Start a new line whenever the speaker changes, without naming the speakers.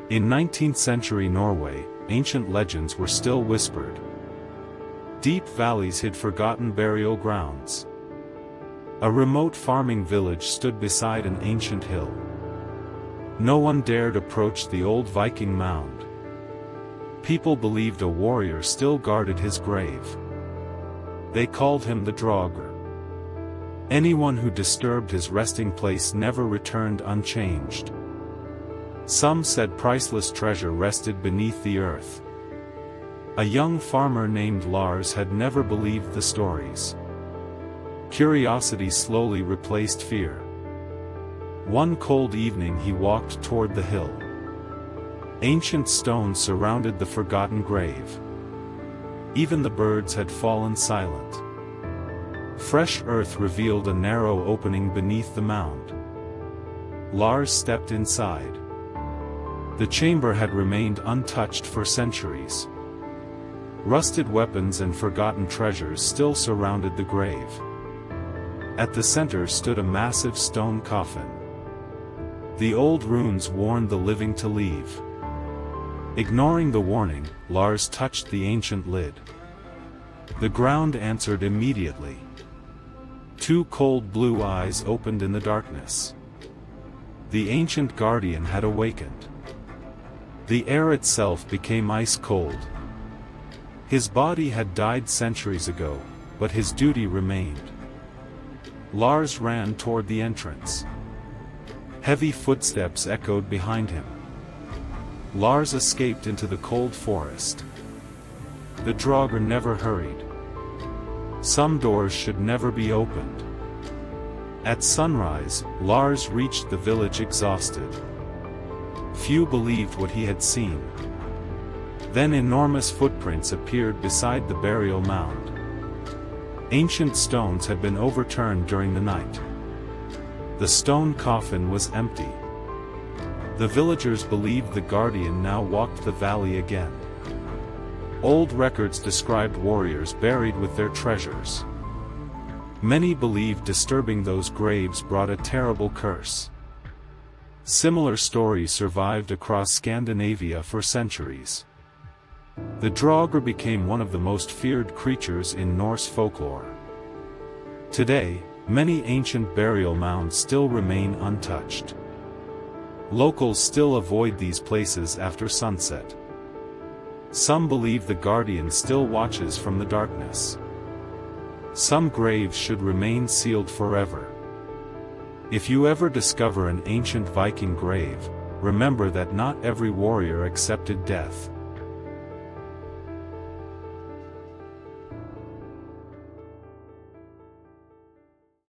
In 19th century Norway, ancient legends were still whispered. Deep valleys hid forgotten burial grounds. A remote farming village stood beside an ancient hill. No one dared approach the old Viking mound. People believed a warrior still guarded his grave. They called him the Draugr. Anyone who disturbed his resting place never returned unchanged. Some said priceless treasure rested beneath the earth. A young farmer named Lars had never believed the stories. Curiosity slowly replaced fear. One cold evening he walked toward the hill. Ancient stones surrounded the forgotten grave. Even the birds had fallen silent. Fresh earth revealed a narrow opening beneath the mound. Lars stepped inside. The chamber had remained untouched for centuries. Rusted weapons and forgotten treasures still surrounded the grave. At the center stood a massive stone coffin. The old runes warned the living to leave. Ignoring the warning, Lars touched the ancient lid. The ground answered immediately. Two cold blue eyes opened in the darkness. The ancient guardian had awakened. The air itself became ice cold. His body had died centuries ago, but his duty remained. Lars ran toward the entrance. Heavy footsteps echoed behind him. Lars escaped into the cold forest. The Draugr never hurried. Some doors should never be opened. At sunrise, Lars reached the village exhausted. Few believed what he had seen. Then enormous footprints appeared beside the burial mound. Ancient stones had been overturned during the night. The stone coffin was empty. The villagers believed the guardian now walked the valley again. Old records described warriors buried with their treasures. Many believed disturbing those graves brought a terrible curse. Similar stories survived across Scandinavia for centuries. The Draugr became one of the most feared creatures in Norse folklore. Today, many ancient burial mounds still remain untouched. Locals still avoid these places after sunset. Some believe the guardian still watches from the darkness. Some graves should remain sealed forever. If you ever discover an ancient Viking grave, remember that not every warrior accepted death.